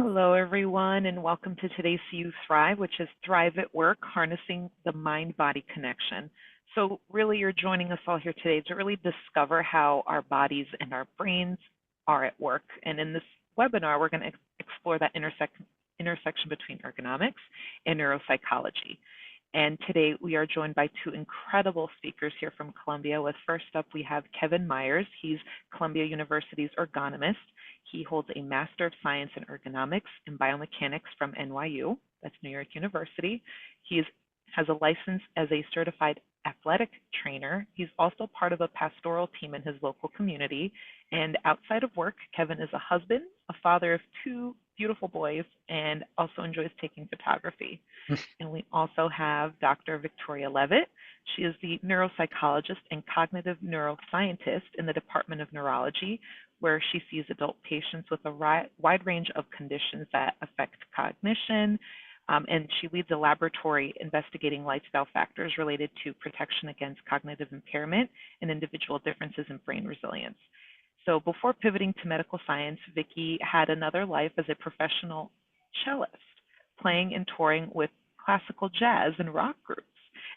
Hello, everyone, and welcome to today's You Thrive, which is Thrive at Work, Harnessing the Mind-Body Connection. So really, you're joining us all here today to really discover how our bodies and our brains are at work. And in this webinar, we're going to explore that intersection between ergonomics and neuropsychology. And today we are joined by two incredible speakers here from Columbia. With first up, we have Kevin Myers. He's Columbia University's ergonomist. He holds a Master of Science in Ergonomics and Biomechanics from NYU, that's New York University. He has a license as a certified athletic trainer. He's also part of a pastoral team in his local community. And outside of work, Kevin is a husband, a father of two beautiful boys, and also enjoys taking photography. And we also have Dr. Victoria Leavitt. She is the neuropsychologist and cognitive neuroscientist in the Department of Neurology, where she sees adult patients with a wide range of conditions that affect cognition. And she leads a laboratory investigating lifestyle factors related to protection against cognitive impairment and individual differences in brain resilience. So before pivoting to medical science, Vicki had another life as a professional cellist, playing and touring with classical jazz and rock groups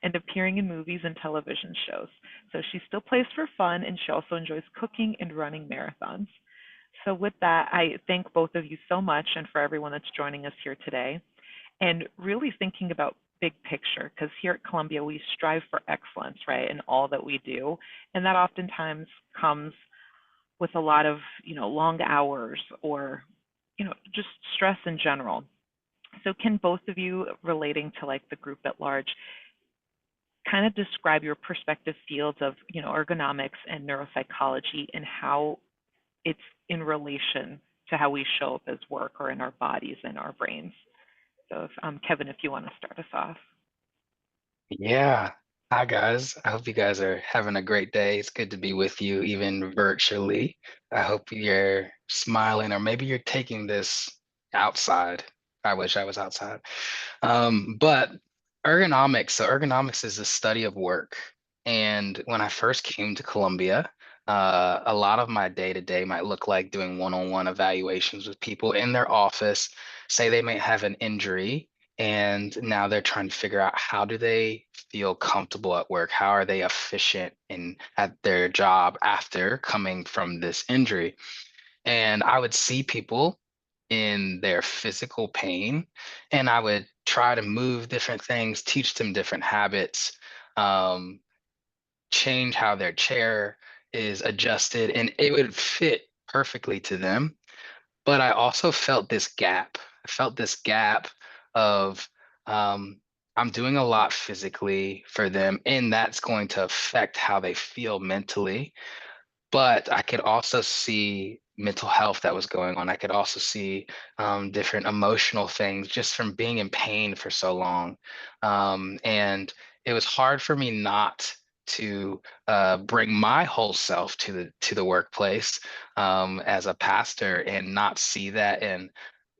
and appearing in movies and television shows. So she still plays for fun, and she also enjoys cooking and running marathons. So with that, I thank both of you so much, and for everyone that's joining us here today. And really thinking about big picture, because here at Columbia, we strive for excellence, right, in all that we do. And that oftentimes comes with a lot of, long hours or, just stress in general. So can both of you, relating to like the group at large, kind of describe your perspective fields of, ergonomics and neuropsychology and how it's in relation to how we show up as work or in our bodies and our brains? So if, Kevin, if you want to start us off. Yeah. Hi, guys. I hope you guys are having a great day. It's good to be with you, even virtually. I hope you're smiling, or maybe you're taking this outside. I wish I was outside. But ergonomics, so ergonomics is the study of work. And when I first came to Columbia, a lot of my day-to-day might look like doing one-on-one evaluations with people in their office. Say they may have an injury, and now they're trying to figure out, how do they feel comfortable at work? How are they efficient at their job after coming from this injury? And I would see people in their physical pain, and I would try to move different things, teach them different habits, um, change how their chair is adjusted, and it would fit perfectly to them. But I also felt this gap. I felt this gap of, um, I'm doing a lot physically for them, and that's going to affect how they feel mentally. But I could also see mental health that was going on. I could also see different emotional things just from being in pain for so long. And it was hard for me not to bring my whole self to the workplace as a pastor, and not see that and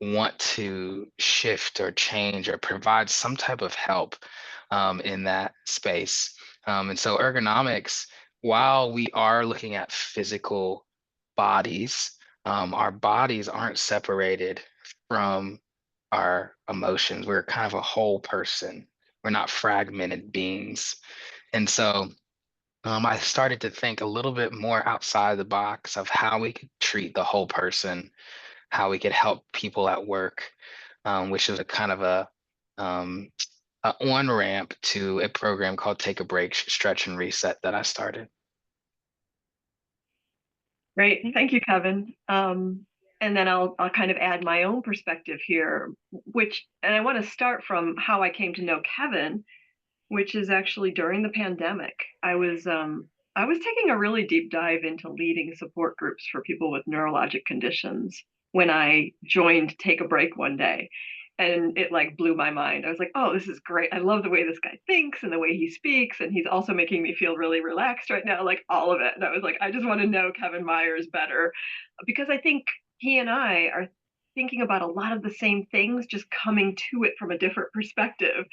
want to shift or change or provide some type of help in that space. And so ergonomics, while we are looking at physical bodies, our bodies aren't separated from our emotions. We're kind of a whole person. We're not fragmented beings. And so I started to think a little bit more outside the box of how we could treat the whole person, how we could help people at work, which is a kind of um, a on-ramp to a program called Take a Break, Stretch and Reset that I started. Great. Thank you, Kevin. And then I'll kind of add my own perspective here, and I want to start from how I came to know Kevin, which is actually during the pandemic. I was taking a really deep dive into leading support groups for people with neurologic conditions when I joined Take a Break one day. And it like blew my mind. I was like, oh, this is great. I love the way this guy thinks and the way he speaks. And he's also making me feel really relaxed right now, like all of it. And I was like, I just want to know Kevin Myers better, because I think he and I are thinking about a lot of the same things, just coming to it from a different perspective.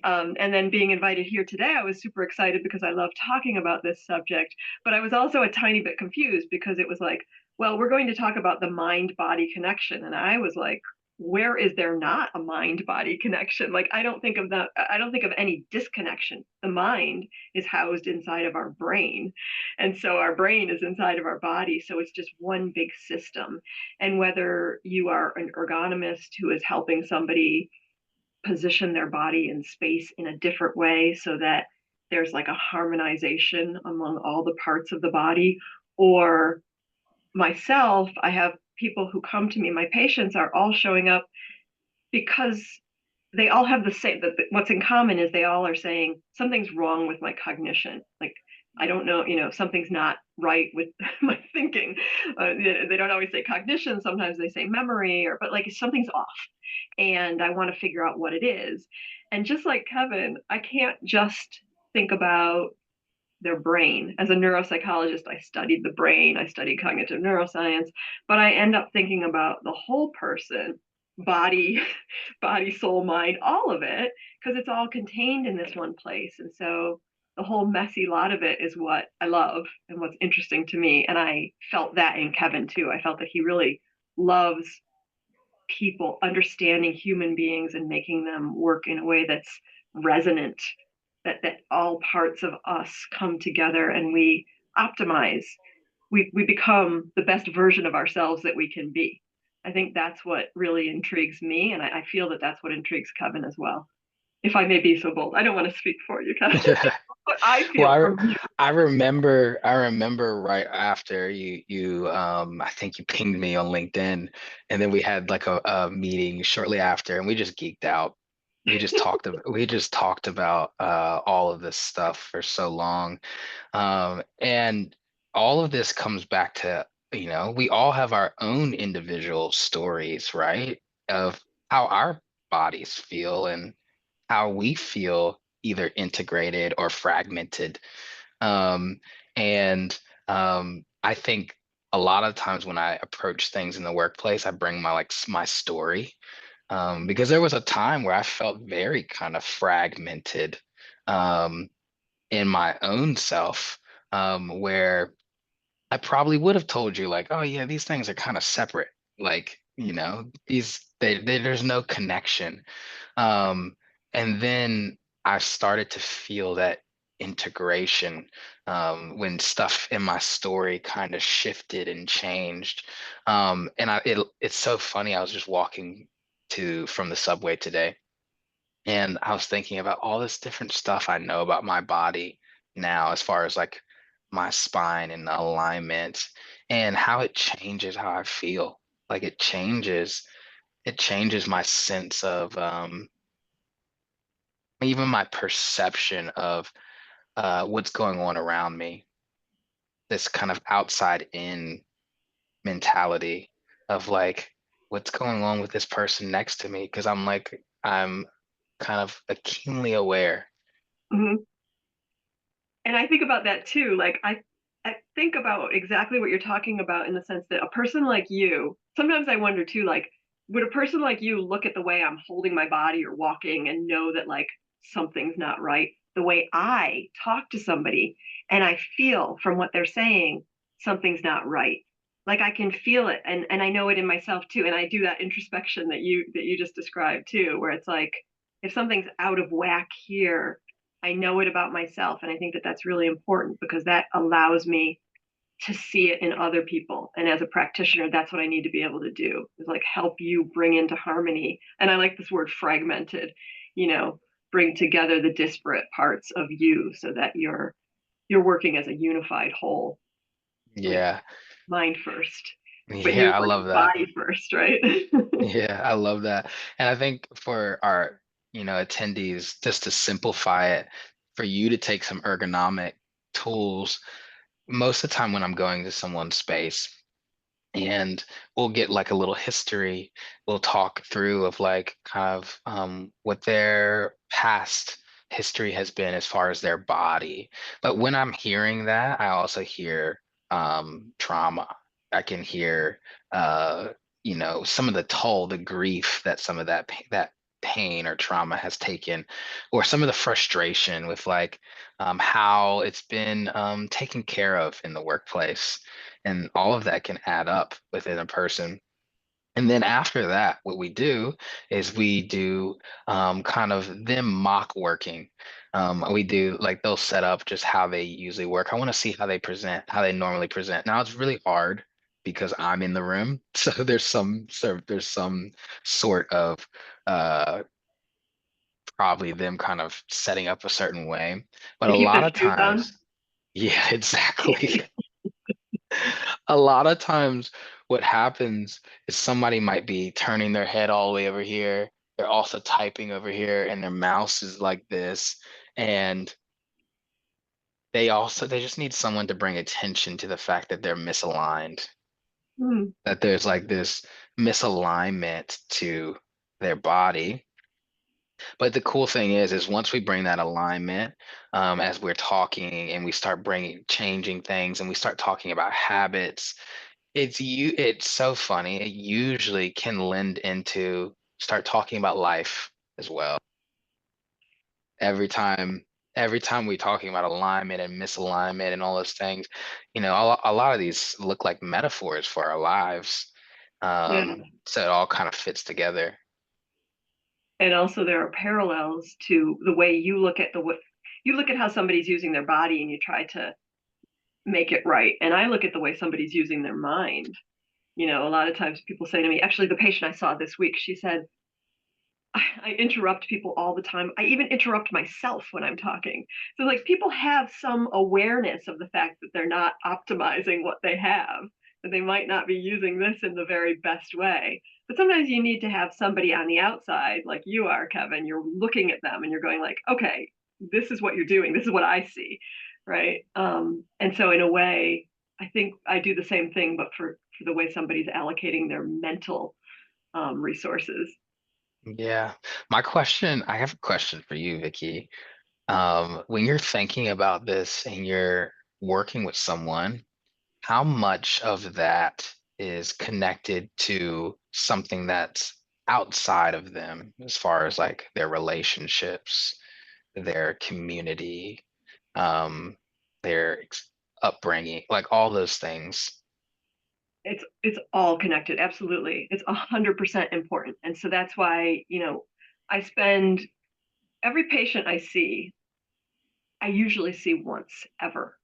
And then being invited here today, I was super excited because I love talking about this subject. But I was also a tiny bit confused because it was like, well, we're going to talk about the mind body connection. And I was like, where is there not a mind-body connection? Like, I don't think of any disconnection. The mind is housed inside of our brain. And so our brain is inside of our body. So it's just one big system. And whether you are an ergonomist who is helping somebody position their body in space in a different way so that there's like a harmonization among all the parts of the body, or myself, I have people who come to me, my patients are all showing up because they all have the same, what's in common is they all are saying something's wrong with my cognition. Like, I don't know, something's not right with my thinking. They don't always say cognition. Sometimes they say memory, but like something's off. And I want to figure out what it is. And just like Kevin, I can't just think about their brain. As a neuropsychologist, I studied the brain, I studied cognitive neuroscience, but I end up thinking about the whole person, body, body, soul, mind, all of it, because it's all contained in this one place. And so the whole messy lot of it is what I love and what's interesting to me. And I felt that in Kevin too. I felt that he really loves people, understanding human beings and making them work in a way that's resonant, that all parts of us come together and we optimize, we become the best version of ourselves that we can be. I think that's what really intrigues me, and I feel that that's what intrigues Kevin as well. If I may be so bold, I don't want to speak for you, Kevin. What I feel Well, from you. I remember right after I think you pinged me on LinkedIn, and then we had like a meeting shortly after, and we just geeked out. We just talked about all of this stuff for so long. And all of this comes back to, we all have our own individual stories, right? Of how our bodies feel and how we feel either integrated or fragmented. Um, and I think a lot of times when I approach things in the workplace, I bring my story, because there was a time where I felt very kind of fragmented, um, in my own self, where I probably would have told you like, oh yeah, these things are kind of separate. Like, there's no connection. Um, and then I started to feel that integration, when stuff in my story kind of shifted and changed. It's so funny. I was just walking from the subway today, and I was thinking about all this different stuff I know about my body now, as far as like my spine and the alignment, and how it changes how I feel. Like it changes my sense of, even my perception of what's going on around me. This kind of outside in mentality of like, what's going on with this person next to me? Because I'm kind of keenly aware. Mhm. And I think about that too. Like, I think about exactly what you're talking about, in the sense that a person like you, sometimes I wonder too, like, would a person like you look at the way I'm holding my body or walking and know that like something's not right? The way I talk to somebody and I feel from what they're saying, something's not right. Like, I can feel it, and I know it in myself too. And I do that introspection that you just described too, where it's like, if something's out of whack here, I know it about myself. And I think that that's really important, because that allows me to see it in other people. And as a practitioner, that's what I need to be able to do, is like help you bring into harmony. And I like this word fragmented, you know, bring together the disparate parts of you so that you're working as a unified whole, with Yeah. mind first, but Yeah, you're I love working that. body first, right? Yeah, I love that. And I think for our, attendees, just to simplify it, for you to take some ergonomic tools, most of the time when I'm going to someone's space, and we'll get like a little history. We'll talk through of like kind of, what their past history has been as far as their body. But when I'm hearing that, I also hear, trauma. I can hear, some of the toll, the grief that some of that pain or trauma has taken, or some of the frustration with like, how it's been, taken care of in the workplace, and all of that can add up within a person. And then after that, what we do is we do kind of them mock working. We do like they'll set up just how they usually work. I want to see how they present, how they normally present. Now it's really hard because I'm in the room, so there's some sort of uh, probably them kind of setting up a certain way. But They a keep lot their of shoes on. times, yeah, exactly. A lot of times what happens is somebody might be turning their head all the way over here. They're also typing over here and their mouse is like this. And they just need someone to bring attention to the fact that they're misaligned, Hmm. that there's like this misalignment to their body. But the cool thing is once we bring that alignment, as we're talking and we start bringing changing things and we start talking about habits, it's so funny. It usually can lend into start talking about life as well. Every time, every time we're talking about alignment and misalignment and all those things, a lot of these look like metaphors for our lives. Yeah. So it all kind of fits together. And also there are parallels to the way you look at you look at how somebody's using their body and you try to make it right. And I look at the way somebody's using their mind. A lot of times people say to me, actually, the patient I saw this week, she said, I interrupt people all the time. I even interrupt myself when I'm talking. So, like, people have some awareness of the fact that they're not optimizing what they have, that they might not be using this in the very best way. But sometimes you need to have somebody on the outside, like you are, Kevin. You're looking at them and you're going, like, okay, this is what you're doing. This is what I see. Right. And so, in a way, I think I do the same thing, but for the way somebody's allocating their mental resources. Yeah. I have a question for you, Vicky. When you're thinking about this and you're working with someone, how much of that is connected to something that's outside of them, as far as like their relationships, their community, um, their upbringing, like all those things? It's all connected. Absolutely, it's 100% important. And so that's why I spend every patient I usually see once ever,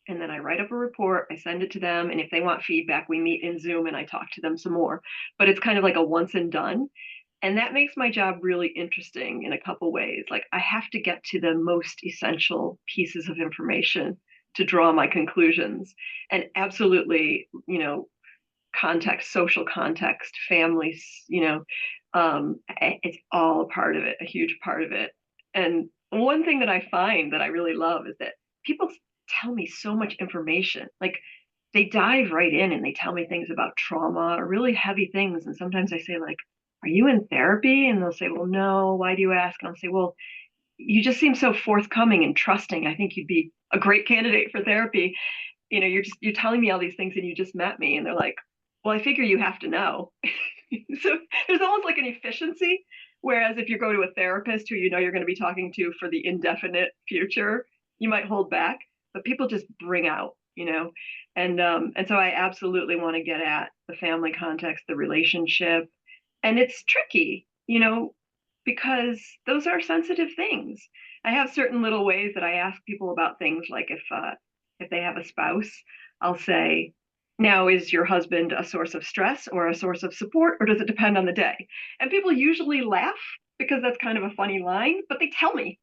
and then I write up a report, I send it to them, and if they want feedback, we meet in Zoom and I talk to them some more. But it's kind of like a once and done. And that makes my job really interesting in a couple ways. Like, I have to get to the most essential pieces of information to draw my conclusions. And absolutely, context, social context, families, it's all a part of it, a huge part of it. And one thing that I find that I really love is that people tell me so much information. Like, they dive right in and they tell me things about trauma or really heavy things. And sometimes I say, like, are you in therapy? And they'll say, well, no, why do you ask? And I'll say, well, you just seem so forthcoming and trusting. I think you'd be a great candidate for therapy. You're telling me all these things and you just met me. And they're like, well, I figure you have to know. So there's almost like an efficiency. Whereas if you go to a therapist who you're going to be talking to for the indefinite future, you might hold back, but people just bring out. And so I absolutely want to get at the family context, the relationship. And it's tricky, because those are sensitive things. I have certain little ways that I ask people about things, like if they have a spouse, I'll say, now, is your husband a source of stress or a source of support, or does it depend on the day? And people usually laugh because that's kind of a funny line, but they tell me.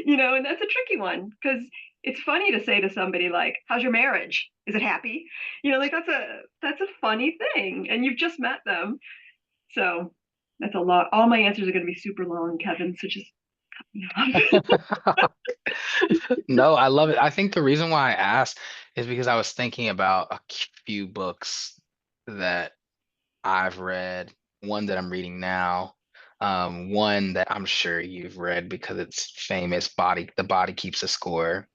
And that's a tricky one because it's funny to say to somebody, like, how's your marriage? Is it happy? Like, that's a funny thing, and you've just met them. So that's a lot. All my answers are going to be super long, Kevin. So just No, I love it. I think the reason why I asked is because I was thinking about a few books that I've read, one that I'm reading now, one that I'm sure you've read because it's famous, The Body Keeps a Score.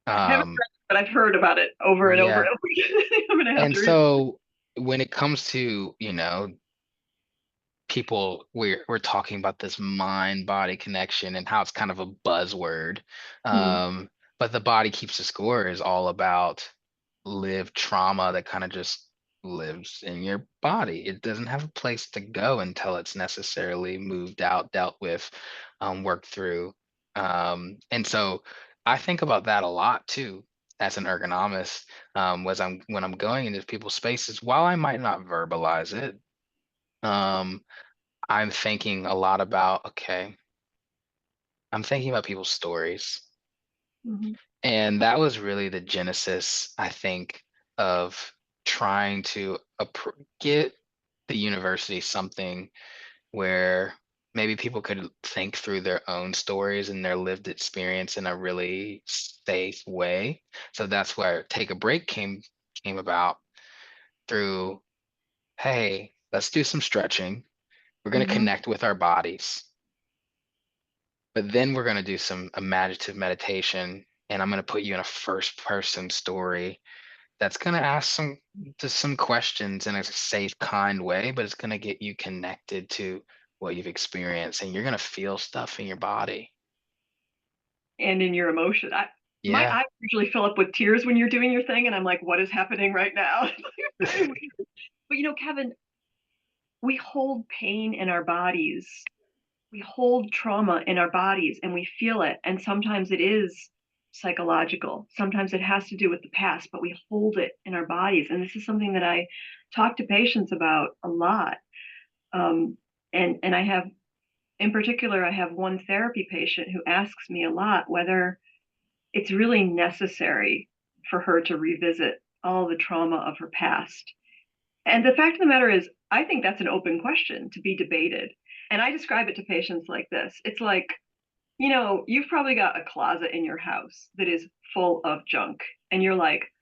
I haven't Um, read it, but I've heard about it over and over yeah. and over again. I'm going to have And to read it. so when it comes to, people, we're talking about this mind body connection and how it's kind of a buzzword. Hmm. But The Body Keeps a Score is all about lived trauma that kind of just lives in your body. It doesn't have a place to go until it's necessarily moved out, dealt with, worked through. And so I think about that a lot too as an ergonomist. Was I'm when I'm going into people's spaces, while I might not verbalize it, um, I'm thinking a lot about, okay, I'm thinking about people's stories. Mhm. And that was really the genesis, I think, of trying to get the university something where maybe people could think through their own stories and their lived experience in a really safe way. So that's where Take a Break came about through, hey, let's do some stretching. We're going to Mhm. connect with our bodies, but then we're going to do some imaginative meditation, and I'm going to put you in a first person story that's gonna ask some questions in a safe, kind way, but it's gonna get you connected to what you've experienced, and you're gonna feel stuff in your body. And in your emotion. My Yeah. eyes usually fill up with tears when you're doing your thing, and I'm like, what is happening right now? Very weird. But Kevin, we hold pain in our bodies. We hold trauma in our bodies and we feel it. And sometimes it is psychological. Sometimes it has to do with the past, but we hold it in our bodies. And this is something that I talk to patients about a lot. Um, and I have, in particular, I have one therapy patient who asks me a lot whether it's really necessary for her to revisit all the trauma of her past. And the fact of the matter is, I think that's an open question to be debated. And I describe it to patients like this. It's like, you've probably got a closet in your house that is full of junk. And you're like,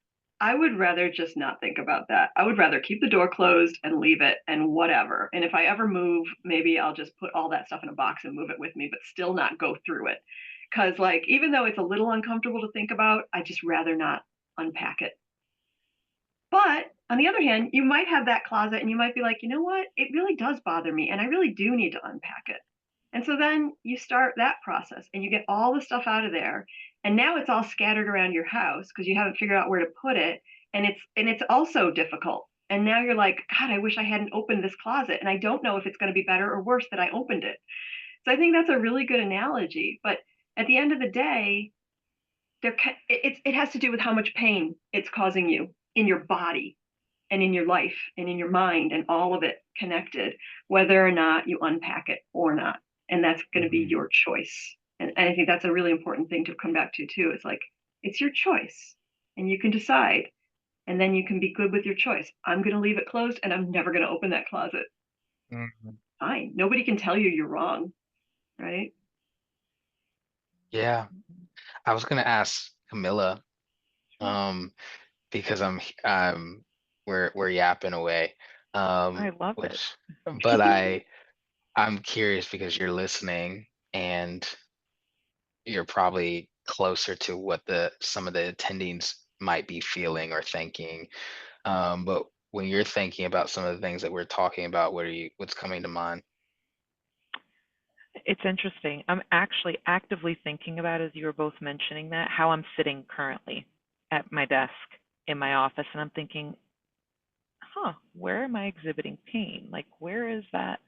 I would rather just not think about that. I would rather keep the door closed and leave it and whatever. And if I ever move, maybe I'll just put all that stuff in a box and move it with me, but still not go through it. Because, like, even though it's a little uncomfortable to think about, I just rather not unpack it. But on the other hand, you might have that closet and you might be like, you know what? It really does bother me and I really do need to unpack it. And so then you start that process and you get all the stuff out of there. And now it's all scattered around your house because you haven't figured out where to put it. And it's also difficult. And now you're like, God, I wish I hadn't opened this closet. And I don't know if it's going to be better or worse that I opened it. So I think that's a really good analogy. But at the end of the day, it has to do with how much pain it's causing you in your body and in your life and in your mind and all of it connected, whether or not you unpack it or not. And that's going to be Mhm. your choice. And I think that's a really important thing to come back to too. It's like, it's your choice and you can decide. And then you can be good with your choice. I'm going to leave it closed and I'm never going to open that closet. Mhm. Fine. Nobody can tell you you're wrong. Right. Yeah. I was gonna ask Camilla, um, because we're yapping away. I love it. Which but I'm curious because you're listening and you're probably closer to what the some of the attendings might be feeling or thinking. But when you're thinking about some of the things that we're talking about, what's coming to mind? It's interesting. I'm actually actively thinking about, as you were both mentioning that, how I'm sitting currently at my desk in my office. And I'm thinking, where am I exhibiting pain? Like, where is that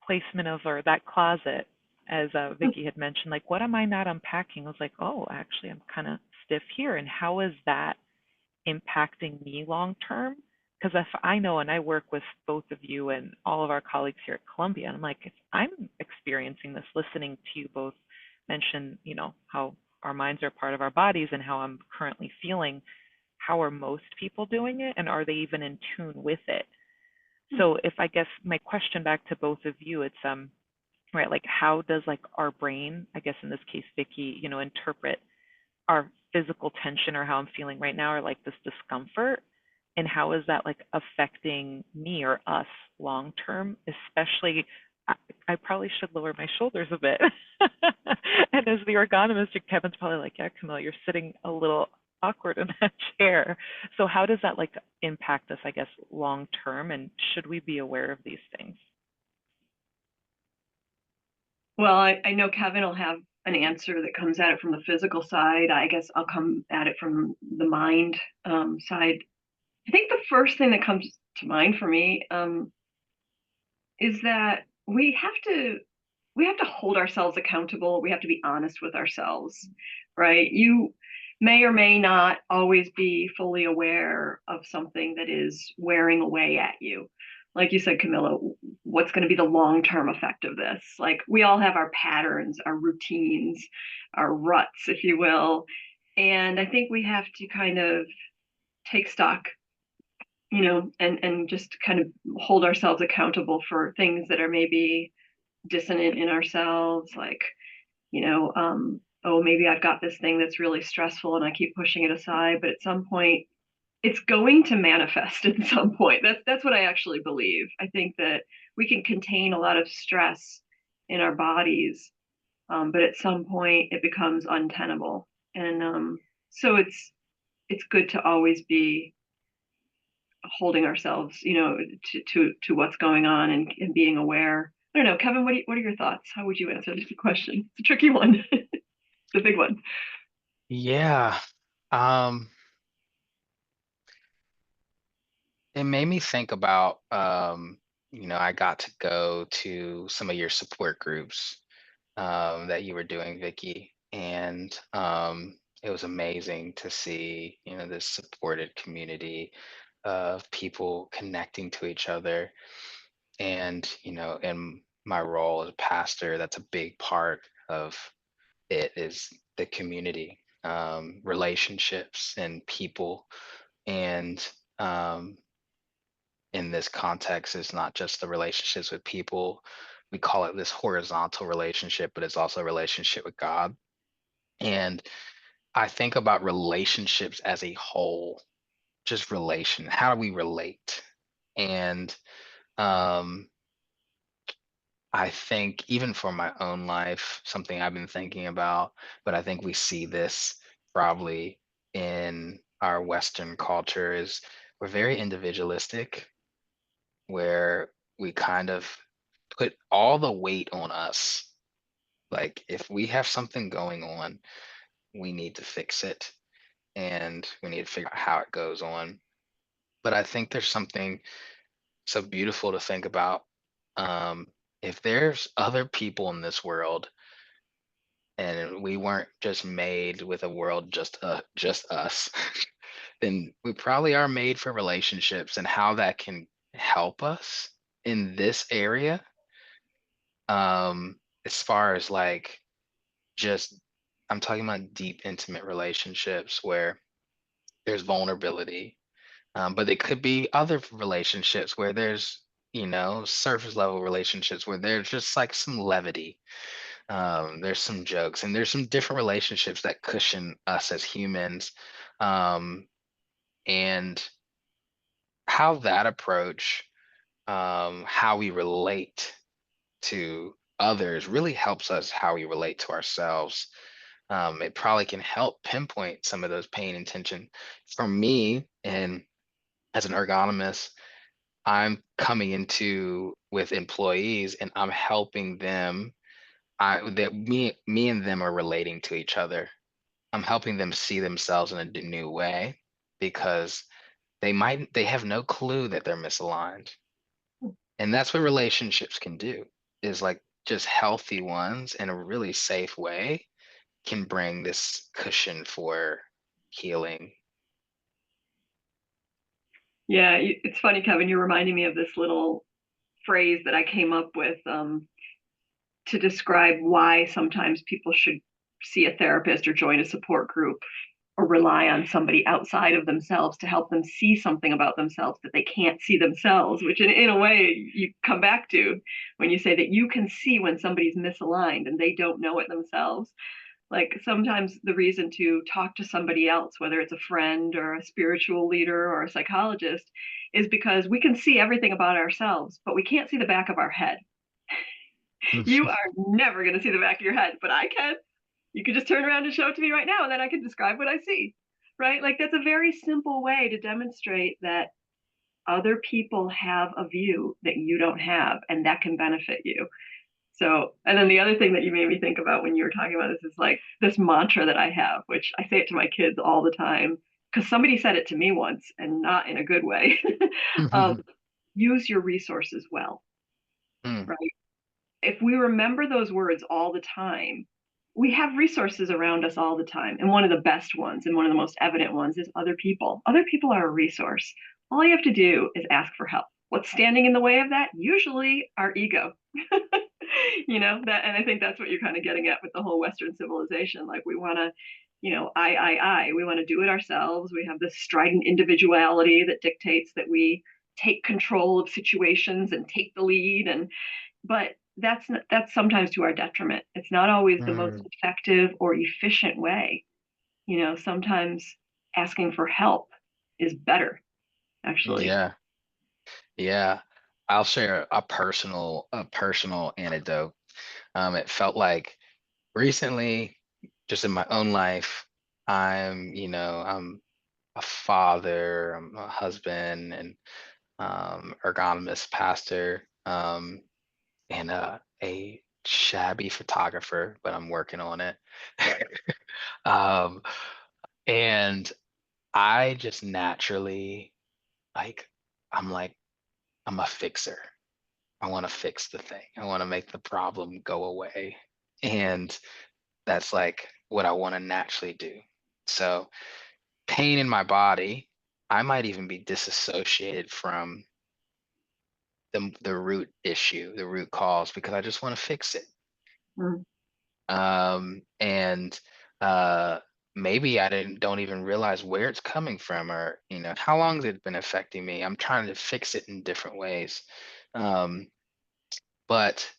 placement of, or that closet, as Vicky had mentioned? Like, what am I not unpacking? I was like, oh, actually, I'm kind of stiff here. And how is that impacting me long term? Because if I know, and I work with both of you and all of our colleagues here at Columbia, and I'm like, if I'm experiencing this, listening to you both mention, how our minds are part of our bodies and how I'm currently feeling, how are most people doing it, and are they even in tune with it? So if I guess my question back to both of you, it's right, like how does like our brain, I guess in this case, Vicky, interpret our physical tension or how I'm feeling right now or like this discomfort, and how is that like affecting me or us long term, especially I probably should lower my shoulders a bit. And as the ergonomist, Kevin's probably like, yeah, Camille, you're sitting a little awkward in that chair. So how does that like impact us, I guess, long term, and should we be aware of these things? Well, I know Kevin will have an answer that comes at it from the physical side. I guess I'll come at it from the mind side. I think the first thing that comes to mind for me is that we have to hold ourselves accountable. We have to be honest with ourselves, right? You may or may not always be fully aware of something that is wearing away at you. Like you said, Camilla, what's going to be the long-term effect of this? Like we all have our patterns, our routines, our ruts, if you will. And I think we have to kind of take stock, and just kind of hold ourselves accountable for things that are maybe dissonant in ourselves, like, oh, maybe I've got this thing that's really stressful and I keep pushing it aside, but at some point it's going to manifest at some point. That's what I actually believe. I think that we can contain a lot of stress in our bodies, but at some point it becomes untenable. And so it's good to always be holding ourselves, to what's going on, and being aware. I don't know, Kevin, what are your thoughts? How would you answer this question? It's a tricky one. The big one. Yeah. It made me think about, I got to go to some of your support groups that you were doing, Vicky, and it was amazing to see, this supported community of people connecting to each other. And, in my role as a pastor, that's a big part of it is the community, relationships and people. And in this context, it's not just the relationships with people. We call it this horizontal relationship, but it's also a relationship with God. And I think about relationships as a whole, just relation. How do we relate? And um, I think even for my own life, something I've been thinking about, but I think we see this probably in our Western culture is we're very individualistic, where we kind of put all the weight on us. Like if we have something going on, we need to fix it and we need to figure out how it goes on. But I think there's something so beautiful to think about. Um, if there's other people in this world and we weren't just made with a world just us, then we probably are made for relationships and how that can help us in this area. As far as like just I'm talking about deep, intimate relationships where there's vulnerability. But it could be other relationships where there's, surface level relationships where there's just like some levity. There's some jokes and there's some different relationships that cushion us as humans. Um, and how that approach, how we relate to others really helps us how we relate to ourselves. It probably can help pinpoint some of those pain and tension. For me, and as an ergonomist, I'm coming into with employees and I'm helping them. That me and them are relating to each other. I'm helping them see themselves in a new way because they have no clue that they're misaligned. And that's what relationships can do, is like just healthy ones in a really safe way can bring this cushion for healing. Yeah, it's funny, Kevin. You're reminding me of this little phrase that I came up with, to describe why sometimes people should see a therapist or join a support group or rely on somebody outside of themselves to help them see something about themselves that they can't see themselves, which in a way you come back to when you say that you can see when somebody's misaligned and they don't know it themselves. Like sometimes the reason to talk to somebody else, whether it's a friend or a spiritual leader or a psychologist, is because we can see everything about ourselves, but we can't see the back of our head. You are never going to see the back of your head, but I can. You can just turn around and show it to me right now, and then I can describe what I see, right? Like that's a very simple way to demonstrate that other people have a view that you don't have, and that can benefit you. So, and then the other thing that you made me think about when you were talking about this is like this mantra that I have, which I say it to my kids all the time, because somebody said it to me once and not in a good way. um, Mhm. Use your resources well, Mm. right? If we remember those words all the time, we have resources around us all the time. And one of the best ones and one of the most evident ones is other people. Other people are a resource. All you have to do is ask for help. What's standing in the way of that? Usually our ego. That, and I think that's what you're kind of getting at with the whole Western civilization. Like we want to, I. We want to do it ourselves. We have this strident individuality that dictates that we take control of situations and take the lead. But that's sometimes to our detriment. It's not always the most Mm. effective or efficient way. Sometimes asking for help is better, actually. Yeah. Yeah. I'll share a personal anecdote. It felt like recently, just in my own life, I'm a father, I'm a husband, and ergonomist, pastor, and a shabby photographer, but I'm working on it. um, and I just naturally like, I'm like, I'm a fixer. I want to fix the thing. I want to make the problem go away. And that's like what I want to naturally do. So, pain in my body, I might even be disassociated from the root issue, the root cause, because I just want to fix it. Mm. And uh, maybe I don't even realize where it's coming from, or how long has it been affecting me. I'm trying to fix it in different ways. Um, but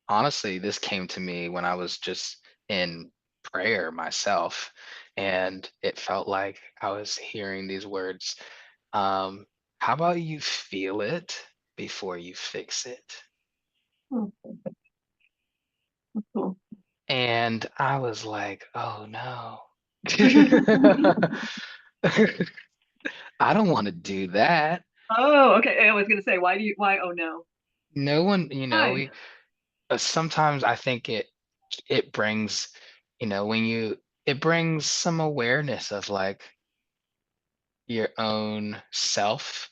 honestly, this came to me when I was just in prayer myself, and it felt like I was hearing these words. Um, how about you feel it before you fix it? Mm. Cool. And I was like, oh no. I don't want to do that. Oh, okay. I was gonna say, why? Oh no. No one, Why? we sometimes I think it brings, when it brings some awareness of like your own self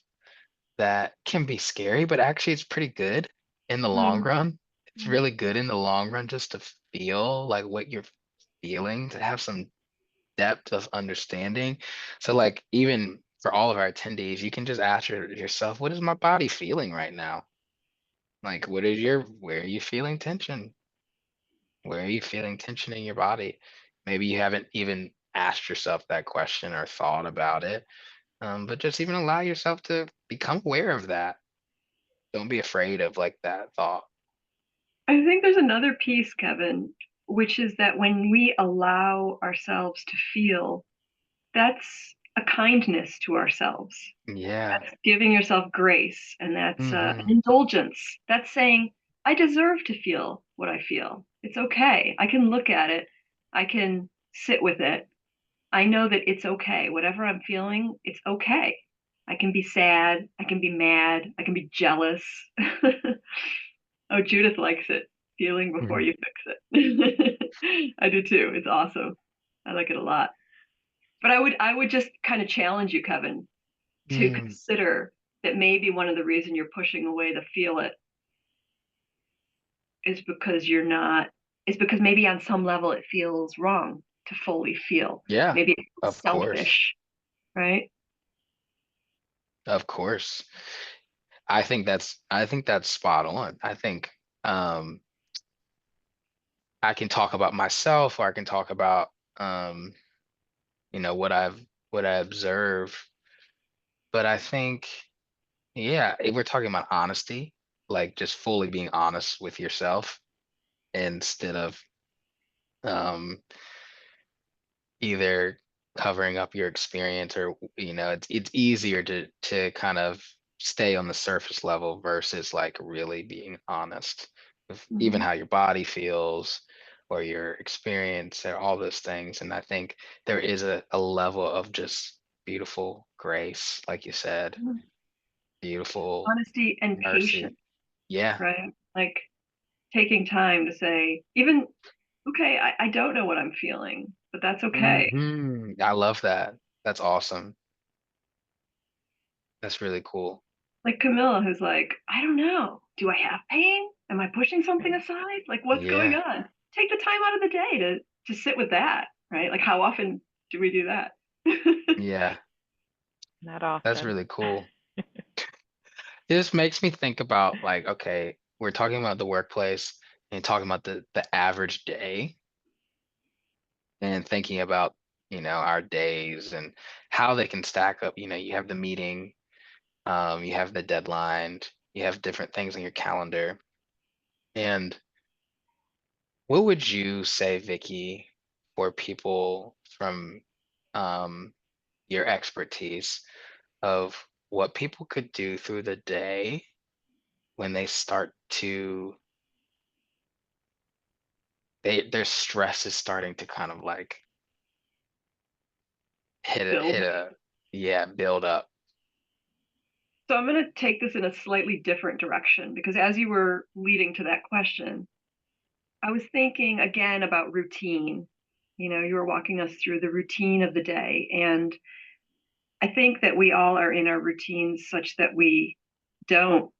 that can be scary, but actually it's pretty good in the long Mm. run. It's really good in the long run just to feel like what you're feeling, to have some depth of understanding. So like even for all of our attendees, you can just ask yourself, what is my body feeling right now? Like where are you feeling tension? Where are you feeling tension in your body? Maybe you haven't even asked yourself that question or thought about it. But just even allow yourself to become aware of that. Don't be afraid of like that thought. I think there's another piece, Kevin, which is that when we allow ourselves to feel, that's a kindness to ourselves. Yeah. That's giving yourself grace, and that's an Hmm. indulgence. That's saying, I deserve to feel what I feel. It's okay. I can look at it. I can sit with it. I know that it's okay. Whatever I'm feeling, it's okay. I can be sad. I can be mad. I can be jealous. Oh, Judith likes it. Feeling before you fix it. I do too. It's awesome. I like it a lot. But I would just kind of challenge you, Kevin, to Mm. consider that maybe one of the reason you're pushing away the feel it is because you're not is because maybe on some level it feels wrong to fully feel. Yeah, Maybe it's of course. selfish, right? Of course. I think that's spot on. I think um I can talk about myself, or I can talk about um, what I observe. But I think, yeah, if we're talking about honesty, like just fully being honest with yourself instead of um either covering up your experience, or it's easier to kind of stay on the surface level versus like really being honest with even Mhm. how your body feels or your experience or all those things. And I think there is a level of just beautiful grace, like you said, beautiful Honesty and mercy. patience, Yeah. right? Like taking time to say, even, okay, I don't know what I'm feeling, but that's okay. I love that. That's awesome. That's really cool. Like Camilla, who's like, I don't know. Do I have pain? Am I pushing something aside? Like, what's going Yeah. on? Take the time out of the day to sit with that, right? Like, how often do we do that? Yeah. Not That's often. really cool. It just makes me think about like, okay, we're talking about the workplace and talking about the average day and thinking about, our days and how they can stack up. You have the meeting, you have the deadline, you have different things on your calendar. And what would you say, Vicky, for people from um, your expertise of what people could do through the day when they start to their stress is starting to kind of like hit Build. a yeah, build up. So I'm going to take this in a slightly different direction because as you were leading to that question, I was thinking again about routine. You were walking us through the routine of the day. And I think that we all are in our routines such that we don't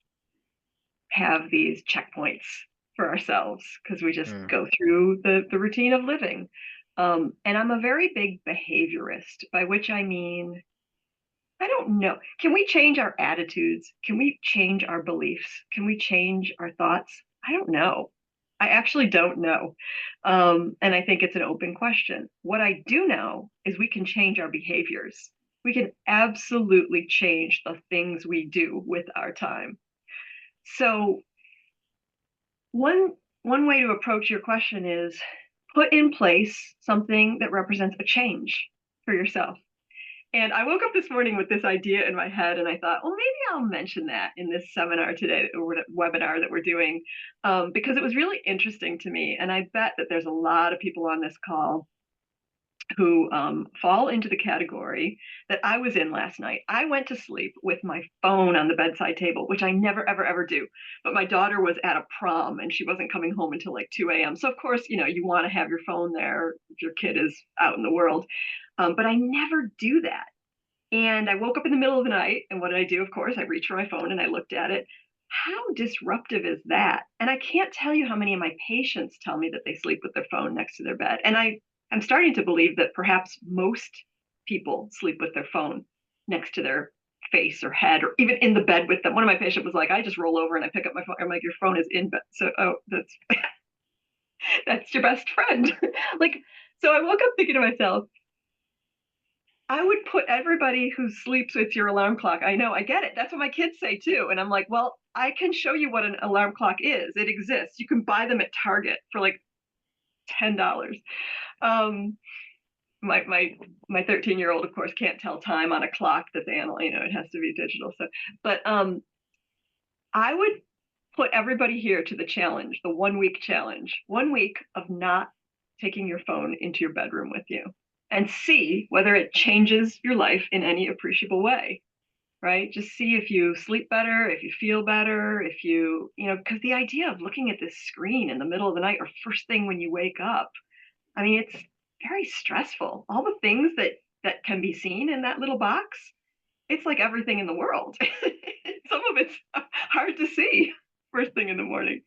have these checkpoints for ourselves because we just Mm, go through the routine of living. And I'm a very big behaviorist, by which I mean, I don't know. Can we change our attitudes? Can we change our beliefs? Can we change our thoughts? I don't know. I actually don't know. And I think it's an open question. What I do know is we can change our behaviors. We can absolutely change the things we do with our time. So one one way to approach your question is put in place something that represents a change for yourself. And I woke up this morning with this idea in my head, and I thought, well, maybe I'll mention that in this seminar today or webinar that we're doing, because it was really interesting to me. And I bet that there's a lot of people on this call who fall into the category that I was in last night. I went to sleep with my phone on the bedside table, which I never, ever, ever do. But my daughter was at a prom and she wasn't coming home until like 2 a.m. So, of course, you want to have your phone there if your kid is out in the world. But I never do that. And I woke up in the middle of the night. And what did I do? Of course, I reached for my phone and I looked at it. How disruptive is that? And I can't tell you how many of my patients tell me that they sleep with their phone next to their bed. And I'm starting to believe that perhaps most people sleep with their phone next to their face or head or even in the bed with them. One of my patients was like, I just roll over and I pick up my phone. I'm like, your phone is in bed. So, oh, that's your best friend. Like, so I woke up thinking to myself, I would put everybody who sleeps with your alarm clock. I know, I get it. That's what my kids say too. And I'm like, well, I can show you what an alarm clock is. It exists. You can buy them at Target for like $10. Um, my 13-year-old, of course, can't tell time on a clock that they analyze. It has to be digital. So, but I would put everybody here to the challenge, the 1 week challenge, 1 week of not taking your phone into your bedroom with you and see whether it changes your life in any appreciable way, right? Just see if you sleep better, if you feel better, if because the idea of looking at this screen in the middle of the night or first thing when you wake up, I mean, it's very stressful. All the things that can be seen in that little box, it's like everything in the world. Some of it's hard to see first thing in the morning.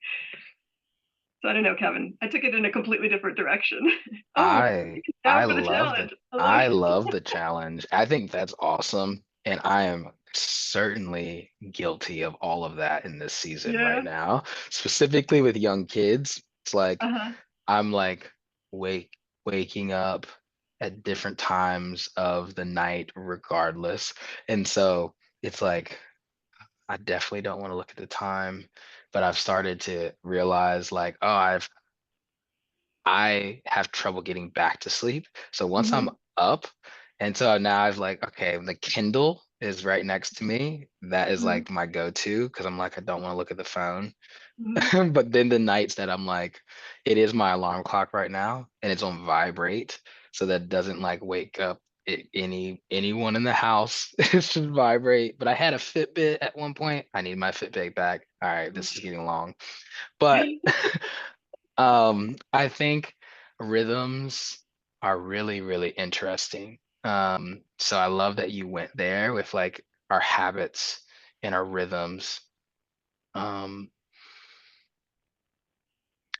So I don't know, Kevin. I took it in a completely different direction. Oh, I down I for the love the challenge. I love I it. love the challenge. I think that's awesome. And I am certainly guilty of all of that in this season right Yeah. now, specifically with young kids. It's like Uh-huh. I'm like waking up at different times of the night regardless. And so it's like I definitely don't want to look at the time, but I've started to realize like, oh, I have trouble getting back to sleep. So once I'm Mm-hmm. up, and so now I've like, okay, the Kindle is right next to me. That is Mm-hmm. like my go-to because I'm like, I don't want to look at the phone. Mm-hmm. But then the nights that I'm like, it is my alarm clock right now, and it's on vibrate, so that it doesn't like wake up anyone in the house. It's just vibrate. But I had a Fitbit at one point. I need my Fitbit back. All right, this is getting long. But I think rhythms are really, really interesting. So I love that you went there with like our habits and our rhythms. Um,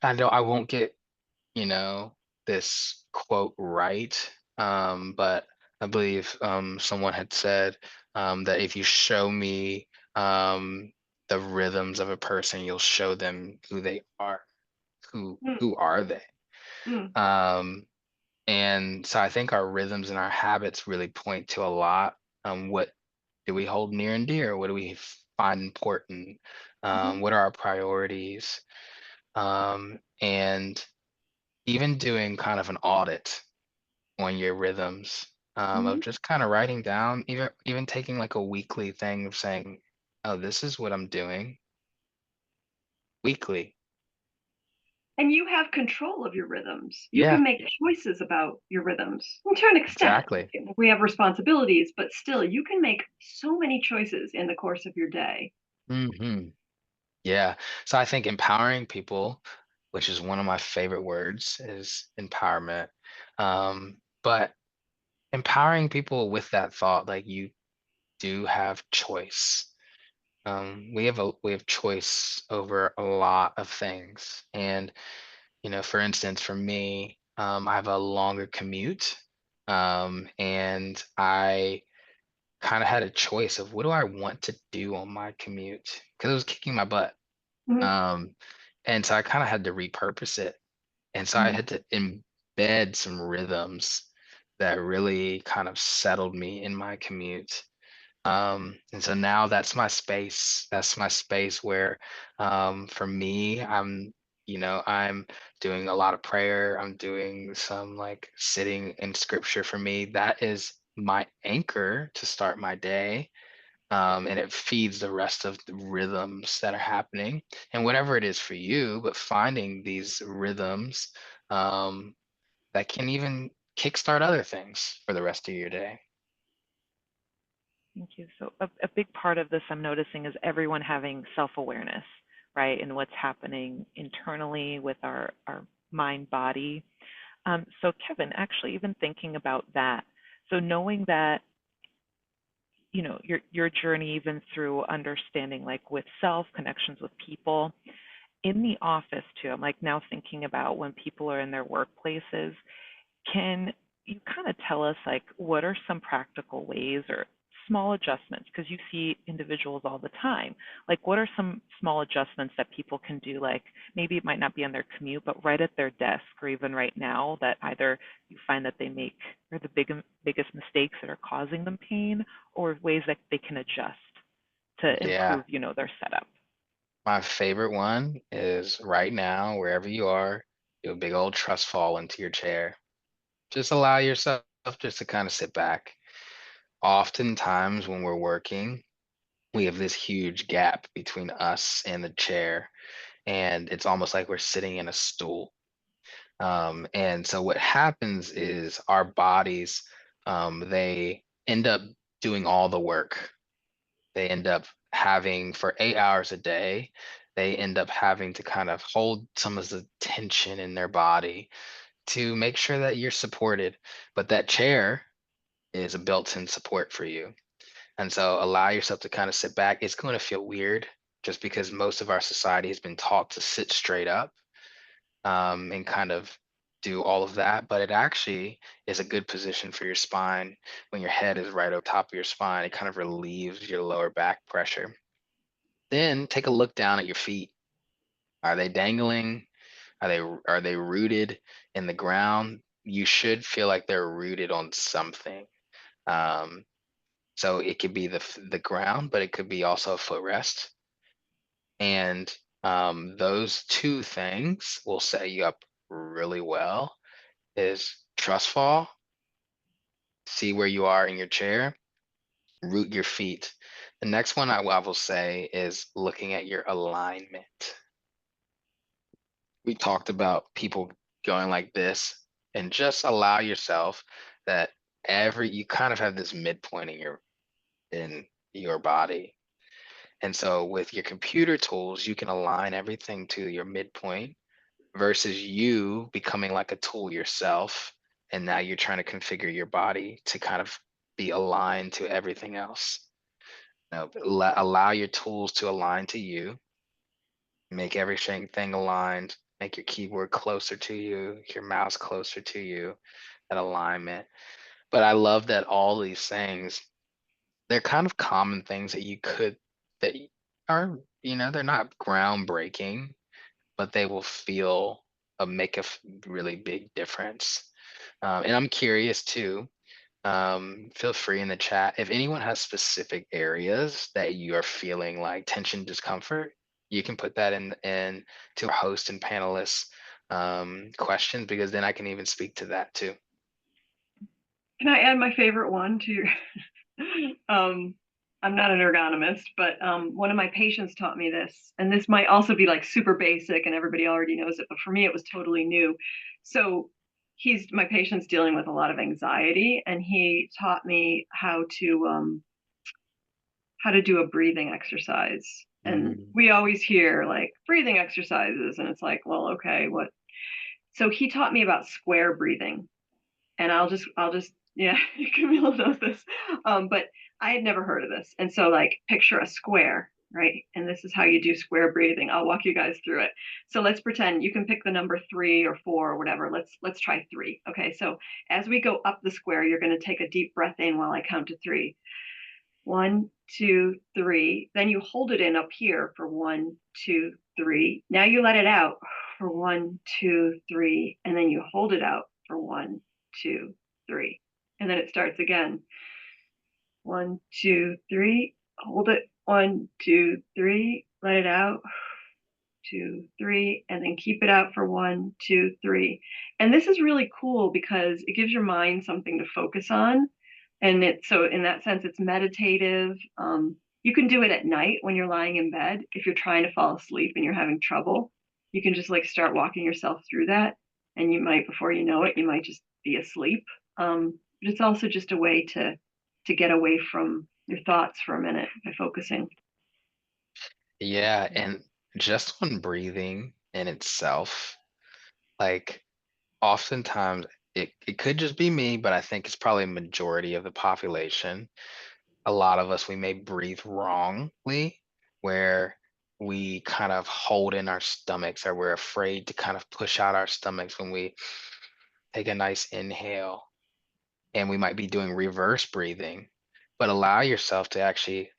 I won't get, you know, this quote right, but I believe someone had said that if you show me um, the rhythms of a person, you'll show them who they are. Mm, Who are they? mm, Um, and so I think our rhythms and our habits really point to a lot. What do we hold near and dear? What do we find important? mhm, What are our priorities? And even doing kind of an audit on your rhythms, of mhm. just kind of writing down, even taking like a weekly thing of saying, oh, this is what I'm doing weekly. And you have control of your rhythms. You Yeah, can make choices about your rhythms. And to an extent, exactly. we have responsibilities, but still, you can make so many choices in the course of your day. hmm Yeah. So I think empowering people, which is one of my favorite words, is empowerment. But empowering people with that thought, like you do have choice. We have choice over a lot of things. And, for instance, for me, I have a longer commute. And I kind of had a choice of what do I want to do on my commute? Because it was kicking my butt. Mhm, Um, and so I kind of had to repurpose it. And so I mhm. had to embed some rhythms that really kind of settled me in my commute. And so now that's my space. That's my space where, for me, I'm doing a lot of prayer. I'm doing some like sitting in scripture for me. That is my anchor to start my day. And it feeds the rest of the rhythms that are happening and whatever it is for you, but finding these rhythms um, that can even kickstart other things for the rest of your day. Thank you. So a big part of this I'm noticing is everyone having self-awareness, right, and what's happening internally with our mind body. So Kevin, actually, even thinking about that, so knowing that, your journey even through understanding like with self, connections with people, in the office too, I'm like now thinking about when people are in their workplaces, can you kind of tell us like what are some practical ways or small adjustments? Because you see individuals all the time. Like what are some small adjustments that people can do? Like maybe it might not be on their commute, but right at their desk or even right now that either you find that they make or the biggest mistakes that are causing them pain or ways that they can adjust to Yeah. improve, their setup. My favorite one is right now, wherever you are, do a big old trust fall into your chair. Just allow yourself just to kind of sit back. Oftentimes, when we're working, we have this huge gap between us and the chair, and it's almost like we're sitting in a stool. And so, what happens is our bodies, they end up doing all the work. They end up having for 8 hours a day, they end up having to kind of hold some of the tension in their body to make sure that you're supported. But that chair is a built-in support for you. And so allow yourself to kind of sit back. It's going to feel weird just because most of our society has been taught to sit straight up, and kind of do all of that. But it actually is a good position for your spine when your head is right over top of your spine. It kind of relieves your lower back pressure. Then take a look down at your feet. Are they dangling? Are they rooted in the ground? You should feel like they're rooted on something. Um, so it could be the ground, but it could be also a footrest. And those two things will set you up really well. Is trust fall, see where you are in your chair, root your feet. The next one I will say is looking at your alignment. We talked about people going like this, and just allow yourself that every you kind of have this midpoint in your body. And so with your computer tools, you can align everything to your midpoint versus you becoming like a tool yourself and now you're trying to configure your body to kind of be aligned to everything else. Allow your tools to align to you, make everything aligned, make your keyboard closer to you, your mouse closer to you, that alignment. But I love that all these things, they're kind of common things that that are, they're not groundbreaking, but they will make a really big difference. And I'm curious too. Feel free in the chat if anyone has specific areas that you are feeling like tension, discomfort. You can put that in to our host and panelists questions, because then I can even speak to that too. Can I add my favorite one to your? I'm not an ergonomist, but one of my patients taught me this, and this might also be like super basic and everybody already knows it, but for me it was totally new. So my patient's dealing with a lot of anxiety, and he taught me how to do a breathing exercise. And we always hear like breathing exercises, and it's like, well, okay, what? So he taught me about square breathing, and I'll just yeah, Camila knows this, but I had never heard of this. And so like picture a square, right? And this is how you do square breathing. I'll walk you guys through it. So let's pretend you can pick the number 3 or 4 or whatever. Let's try 3. Okay, so as we go up the square, you're going to take a deep breath in while I count to 3. 1, 2, 3. Then you hold it in up here for 1, 2, 3. Now you let it out for 1, 2, 3, and then you hold it out for 1, 2, 3. And then it starts again. 1, 2, 3. Hold it. 1, 2, 3. Let it out. 2, 3, and then keep it out for 1, 2, 3. And this is really cool because it gives your mind something to focus on. And so in that sense, it's meditative. You can do it at night when you're lying in bed. If you're trying to fall asleep and you're having trouble, you can just like start walking yourself through that. And you might, before you know it, you might just be asleep. But it's also just a way to get away from your thoughts for a minute by focusing. Yeah, and just on breathing in itself, like oftentimes it could just be me, but I think it's probably a majority of the population. A lot of us, we may breathe wrongly, where we kind of hold in our stomachs, or we're afraid to kind of push out our stomachs when we take a nice inhale, and we might be doing reverse breathing. But allow yourself to actually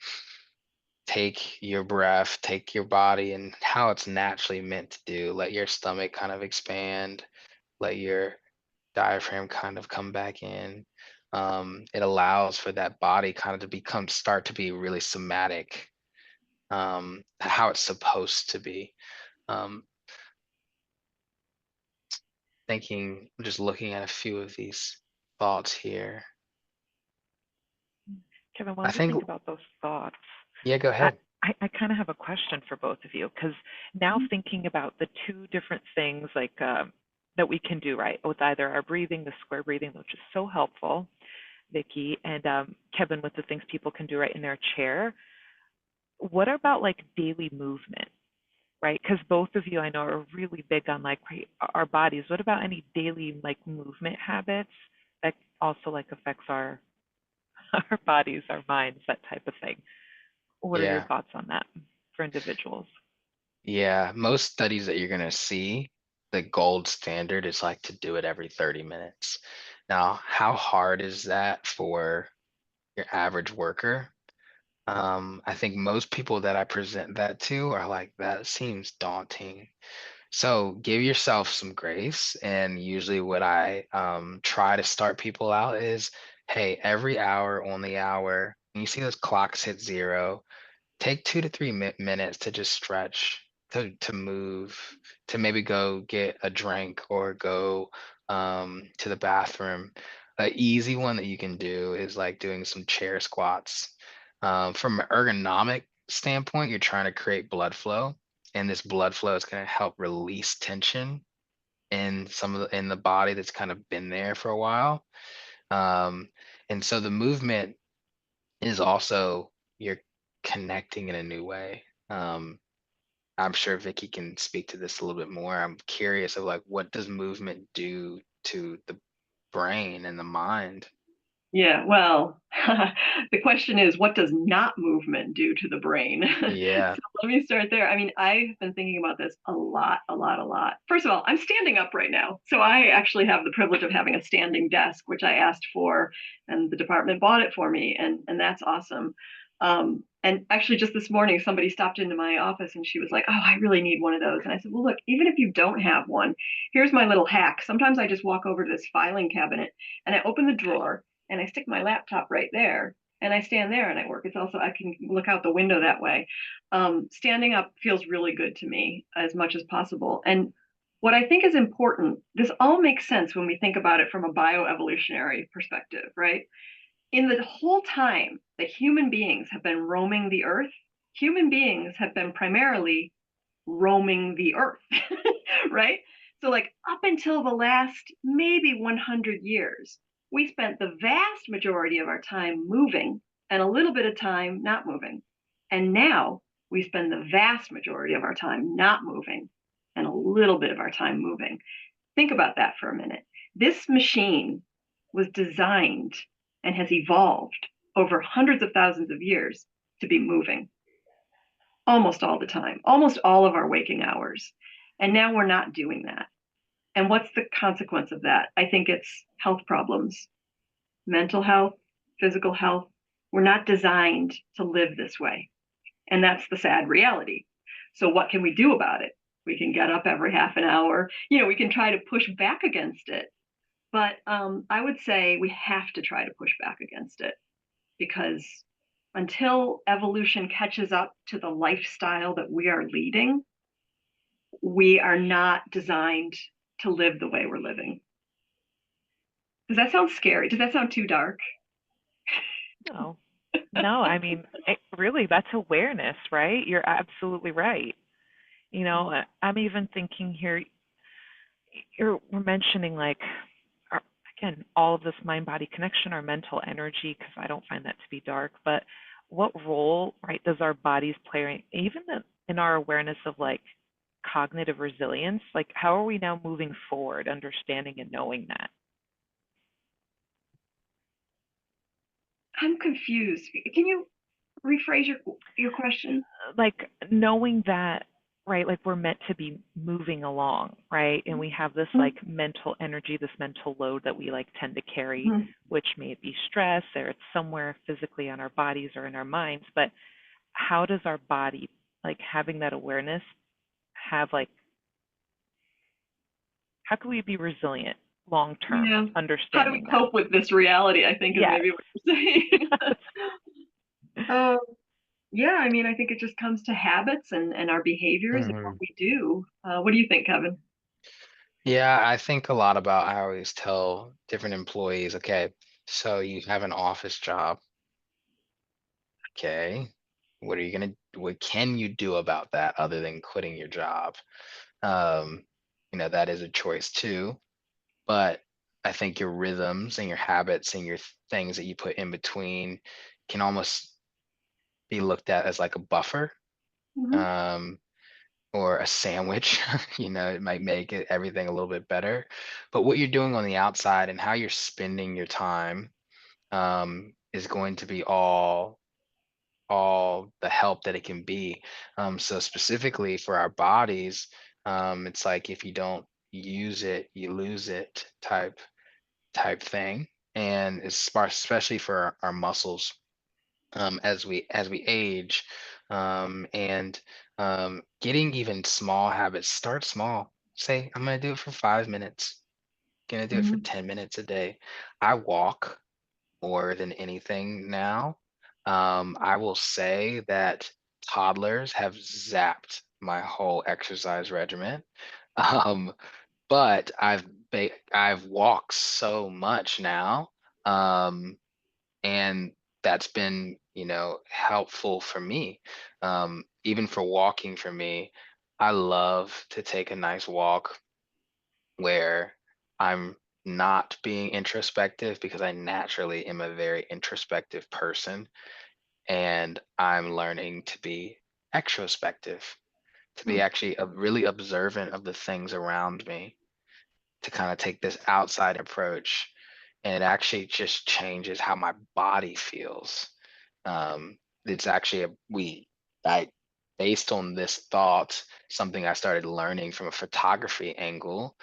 take your breath, take your body and how it's naturally meant to do. Let your stomach kind of expand, let your diaphragm kind of come back in. It allows for that body kind of to start to be really somatic, how it's supposed to be. Um, just looking at a few of these thoughts here. Kevin, while I you think, think about those thoughts, yeah, go I, ahead. I kind of have a question for both of you, because now thinking about the two different things like that we can do, right, with either our breathing, the square breathing, which is so helpful, Vicki, and Kevin, with the things people can do right in their chair. What about like daily movement, right? Because both of you I know are really big on like our bodies. What about any daily like movement habits that also like affects our our bodies, our minds, that type of thing? What are your Yeah. thoughts on that for individuals? Yeah, most studies that you're going to see, the gold standard is like to do it every 30 minutes. Now, how hard is that for your average worker? I think most people that I present that to are like, that seems daunting. So give yourself some grace. And usually, what I try to start people out is, hey, every hour on the hour, when you see those clocks hit 0, take 2 to 3 minutes to just stretch, to move, to maybe go get a drink or go to the bathroom. An easy one that you can do is like doing some chair squats. From an ergonomic standpoint, you're trying to create blood flow, and this blood flow is going to help release tension in the body that's kind of been there for a while. Um, and so the movement is also, you're connecting in a new way. I'm sure Vicky can speak to this a little bit more. I'm curious of like, what does movement do to brain and the mind. Yeah, well, the question is, what does not movement do to the brain? Yeah. So let me start there. I mean, I've been thinking about this a lot, a lot, a lot. First of all, I'm standing up right now. So I actually have the privilege of having a standing desk, which I asked for, and the department bought it for me, and that's awesome. And actually, just this morning, somebody stopped into my office and she was like, "Oh, I really need one of those." And I said, "Well, look, even if you don't have one, here's my little hack. Sometimes I just walk over to this filing cabinet and I open the drawer and I stick my laptop right there and I stand there and I work. It's also, I can look out the window that way. Standing up feels really good to me as much as possible. And what I think is important, this all makes sense when we think about it from a bioevolutionary perspective, right? In the whole time that human beings have been roaming the earth, human beings have been primarily roaming the earth, right? So, like, up until the last maybe 100 years, we spent the vast majority of our time moving and a little bit of time not moving. And now we spend the vast majority of our time not moving and a little bit of our time moving. Think about that for a minute. This machine was designed and has evolved over hundreds of thousands of years to be moving almost all the time, almost all of our waking hours. And now we're not doing that. And what's the consequence of that? I think it's health problems, mental health, physical health. We're not designed to live this way. And that's the sad reality. So, what can we do about it? We can get up every half an hour. We can try to push back against it. But I would say we have to try to push back against it because until evolution catches up to the lifestyle that we are leading, we are not designed to live the way we're living. Does that sound scary? Does that sound too dark? No, no, I mean, really, that's awareness, right? You're absolutely right. I'm even thinking here, we're mentioning like, our, again, all of this mind-body connection, our mental energy, because I don't find that to be dark, but what role, right, does our bodies play, even in our awareness of like cognitive resilience? Like, how are we now moving forward, understanding and knowing that? I'm confused. Can you rephrase your question? Like knowing that, right, like we're meant to be moving along, right, and we have this like mental energy, this mental load that we like tend to carry, which may be stress or it's somewhere physically on our bodies or in our minds. But how does our body, like having that awareness, have like, how can we be resilient long term, Yeah. How do we understanding that? cope with this reality? I think is Yes. maybe what you're saying. um, yeah, I mean, I think it just comes to habits and our behaviors and what Mhm. we do. What do you think, Kevin? Yeah, I think a lot about, I always tell different employees, okay, so you have an office job. Okay. What can you do about that other than quitting your job? Um, that is a choice too. But I think your rhythms and your habits and your things that you put in between can almost be looked at as like a buffer, Mm-hmm. um, or a sandwich. It might make everything a little bit better. But what you're doing on the outside and how you're spending your time, is going to be all the help that it can be. So specifically for our bodies, it's like if you don't use it, you lose it type thing. And especially for our muscles, as we age, and getting even small habits. Start small. Say, I'm gonna do it for 5 minutes. Gonna do it for Mm-hmm. 10 minutes a day. I walk more than anything now. I will say that toddlers have zapped my whole exercise regimen. Um, but I've walked so much now, um, and that's been, helpful for me. Even for walking for me, I love to take a nice walk where I'm not being introspective because I naturally am a very introspective person, and I'm learning to be extrospective, to be actually really observant of the things around me, to kind of take this outside approach. and it actually just changes how my body feels. It's actually based on this thought, something I started learning from a photography angle.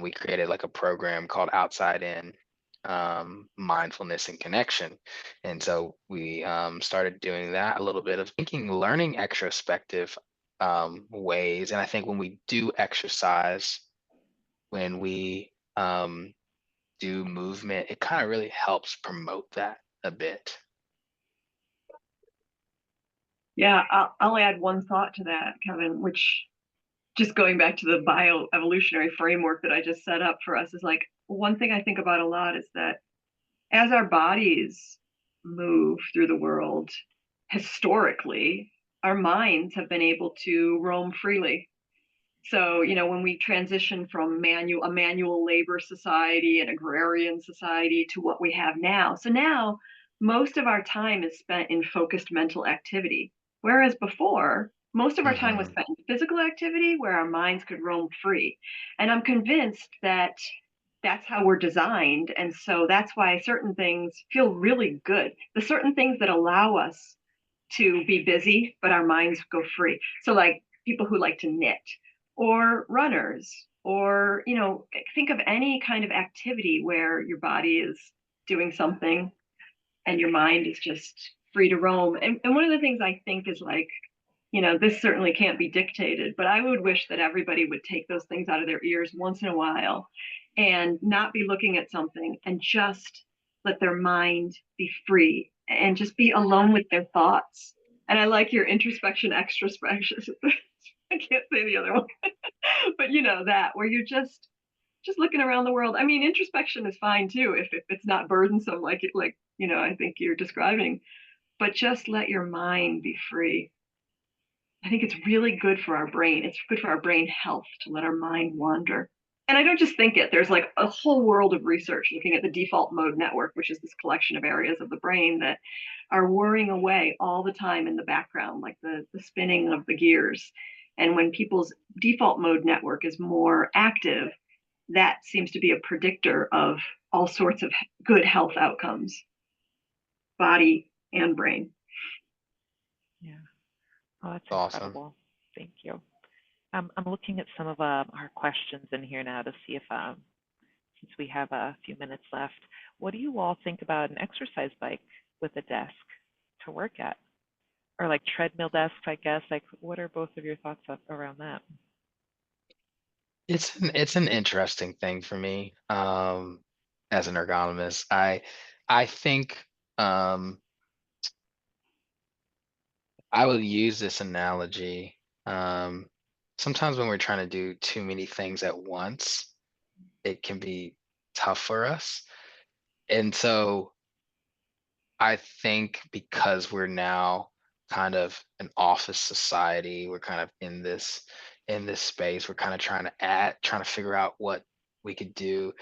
We created like a program called Outside In, mindfulness and connection. And so we started doing that, a little bit of thinking, learning extrospective ways. And I think when we do exercise, when we do movement, it kind of really helps promote that a bit. Yeah, I'll add one thought to that, Kevin, which, just going back to the bioevolutionary framework that I just set up for us, is like, one thing I think about a lot is that as our bodies move through the world, historically, our minds have been able to roam freely. So, when we transition from a manual labor society, an agrarian society, to what we have now. So now most of our time is spent in focused mental activity. Whereas before, most of our time was Hmm. spent in physical activity where our minds could roam free. And I'm convinced that that's how we're designed. And so that's why certain things feel really good. The certain things that allow us to be busy, but our minds go free. So, like people who like to knit, or runners, or, think of any kind of activity where your body is doing something and your mind is just free to roam. And one of the things I think is like, this certainly can't be dictated, but I would wish that everybody would take those things out of their ears once in a while and not be looking at something and just let their mind be free and just be alone with their thoughts. And I like your introspection, extrospection. I can't say the other one, but that where you're just looking around the world. I mean, introspection is fine too if it's not burdensome, I think you're describing. But just let your mind be free. I think it's really good for our brain. It's good for our brain health to let our mind wander. And I don't just think it, there's like a whole world of research looking at the default mode network, which is this collection of areas of the brain that are whirring away all the time in the background, like the spinning of the gears. And when people's default mode network is more active, that seems to be a predictor of all sorts of good health outcomes, body and brain. Yeah. Oh, that's Awesome. incredible. Thank you. I'm looking at some of our questions in here now to see if, since we have a few minutes left, what do you all think about an exercise bike with a desk to work at? Or like treadmill desks, I guess. Like, what are both of your thoughts around that? It's an interesting thing for me, as an ergonomist. I think I will use this analogy. Um, Sometimes when we're trying to do too many things at once, it can be tough for us. And so I think because we're now kind of an office society, we're kind of in this space, we're kind of trying to figure out what we could do.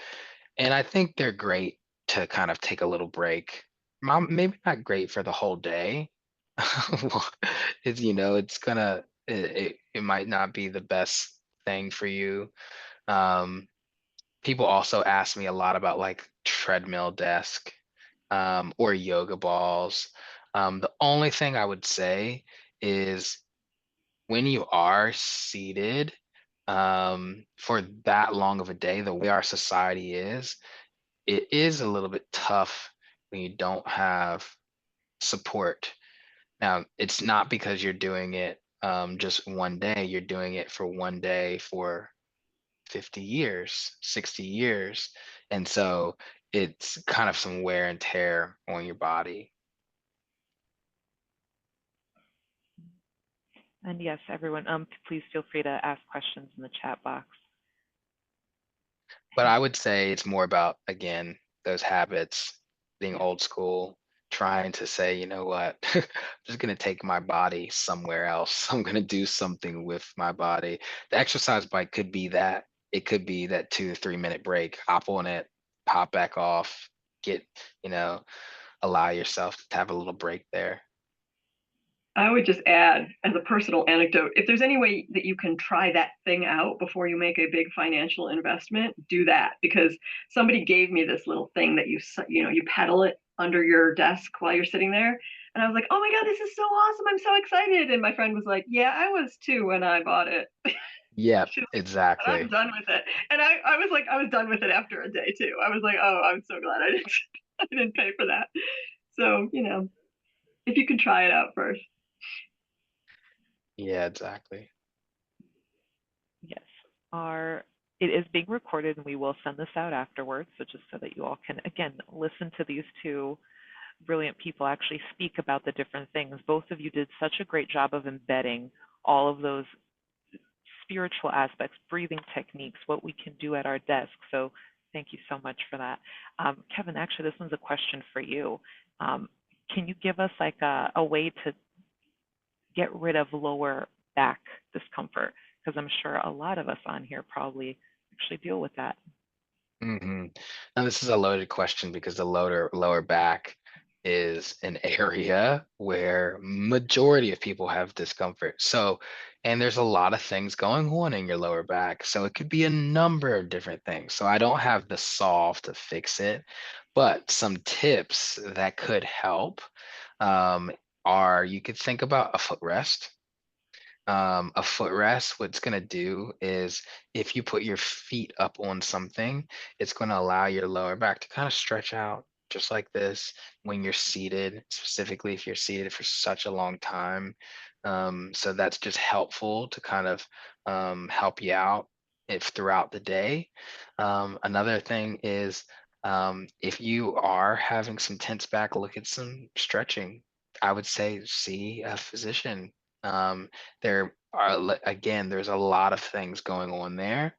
And I think they're great to kind of take a little break. Maybe not great for the whole day. It might not be the best thing for you. Um, People also ask me a lot about like treadmill desk, or yoga balls. The only thing I would say is when you are seated for that long of a day, the way our society is, it is a little bit tough when you don't have support. Now, it's not because you're doing it just one day, you're doing it for one day for 50 years, 60 years. And so it's kind of some wear and tear on your body. And yes, everyone, please feel free to ask questions in the chat box. But I would say it's more about, again, those habits, being old school, trying to say, you know what, I'm just going to take my body somewhere else. I'm going to do something with my body. The exercise bike could be that. It could be that 2 to 3 minute break, hop on it, pop back off, get, you know, allow yourself to have a little break there. I would just add, as a personal anecdote, if there's any way that you can try that thing out before you make a big financial investment, do that. Because somebody gave me this little thing that you pedal it under your desk while you're sitting there, and I was like, oh my god, this is so awesome! I'm so excited. And my friend was like, yeah, I was too when I bought it. Yep, She's like, and I'm exactly. done with it. And I was like, I was done with it after a day too. I was like, oh, I'm so glad I didn't I didn't pay for that. So if you can try it out first. Yeah, exactly. Yes. It is being recorded and we will send this out afterwards. So just so that you all can, again, listen to these two brilliant people actually speak about the different things. Both of you did such a great job of embedding all of those spiritual aspects, breathing techniques, what we can do at our desk. So thank you so much for that. Kevin, actually, this one's a question for you. Can you give us like a way to get rid of lower back discomfort? Because I'm sure a lot of us on here probably actually deal with that. hmm Now, this is a loaded question because the lower back is an area where majority of people have discomfort. So, and there's a lot of things going on in your lower back. So it could be a number of different things. So I don't have the solve to fix it, but some tips that could help um, are you could think about a footrest. A footrest, what it's going to do is if you put your feet up on something, it's going to allow your lower back to kind of stretch out just like this when you're seated, specifically if you're seated for such a long time. So that's just helpful to kind of help you out if throughout the day. Another thing is if you are having some tense back, look at some stretching. I would say see a physician. There are again, there's a lot of things going on there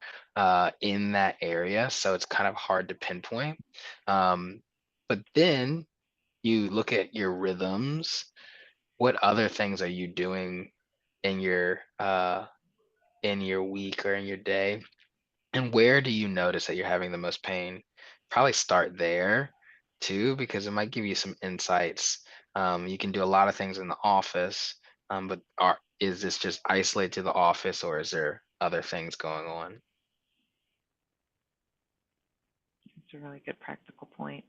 in that area, so it's kind of hard to pinpoint. Um, but then you look at your rhythms. What other things are you doing in your week or in your day? And where do you notice that you're having the most pain? Probably start there too, because it might give you some insights. You can do a lot of things in the office, but is this just isolated to the office or is there other things going on? It's a really good practical point.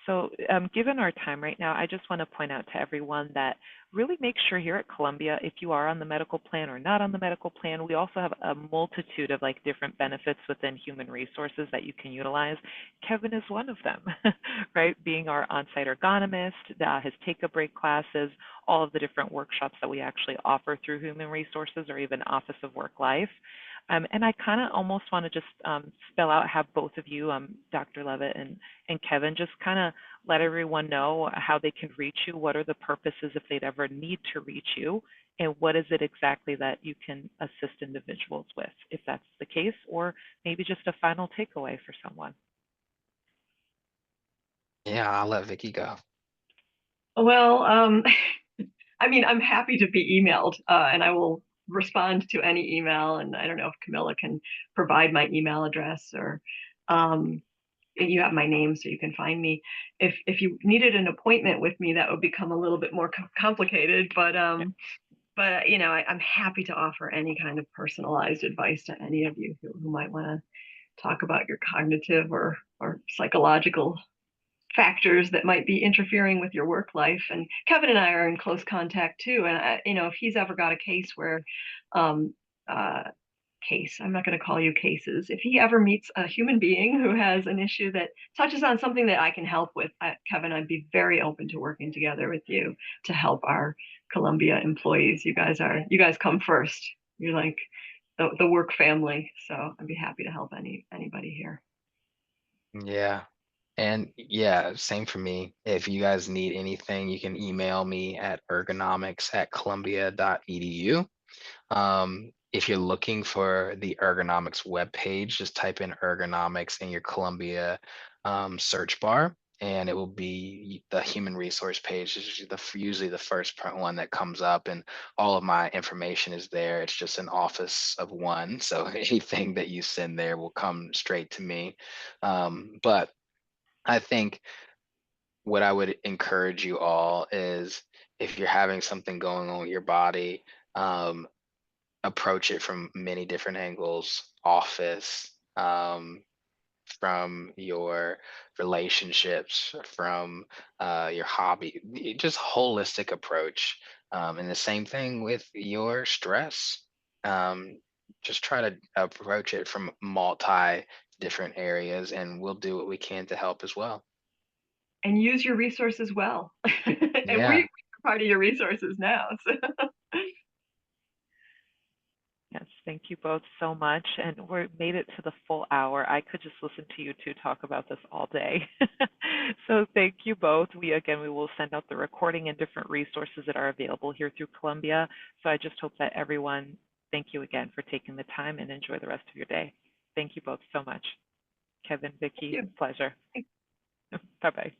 So, given our time right now, I just want to point out to everyone that really make sure here at Columbia, if you are on the medical plan or not on the medical plan, we also have a multitude of like different benefits within human resources that you can utilize. Kevin is one of them, right? Being our on-site ergonomist, his take a break classes, all of the different workshops that we actually offer through human resources or even Office of Work Life. And I kind of almost want to just spell out, have both of you, Dr. Leavitt and Kevin, just kind of let everyone know how they can reach you, what are the purposes if they'd ever need to reach you, and what is it exactly that you can assist individuals with, if that's the case, or maybe just a final takeaway for someone. Yeah, I'll let Vicky go. Well, I mean, I'm happy to be emailed, and I will respond to any email. And I don't know if Camilla can provide my email address, or you have my name, so you can find me. If you needed an appointment with me, that would become a little bit more complicated. But I'm happy to offer any kind of personalized advice to any of you who might want to talk about your cognitive or psychological factors that might be interfering with your work life. And Kevin and I are in close contact too. And if he's ever got a case where, um, uh, I'm not going to call you cases. If he ever meets a human being who has an issue that touches on something that I can help with, Kevin, I'd be very open to working together with you to help our Columbia employees. You guys come first. You're like the work family. So I'd be happy to help anybody here. Yeah. And yeah, same for me. If you guys need anything, you can email me at ergonomics@columbia.edu. If you're looking for the ergonomics webpage, just type in ergonomics in your Columbia search bar, and it will be the human resource page. This is usually the first one that comes up, and all of my information is there. It's just an office of one, so anything that you send there will come straight to me. But I think what I would encourage you all is if you're having something going on with your body, approach it from many different angles, office, from your relationships, from your hobby, just holistic approach. And the same thing with your stress. Um, just try to approach it from multi different areas, and we'll do what we can to help as well. And use your resources well. And we Yeah. are part of your resources now. So. Yes, thank you both so much. And we made it to the full hour. I could just listen to you two talk about this all day. So thank you both. We will send out the recording and different resources that are available here through Columbia. So I just hope that everyone, thank you again for taking the time and enjoy the rest of your day. Thank you both so much. Kevin, Thank Vicki, you. pleasure. Bye-bye.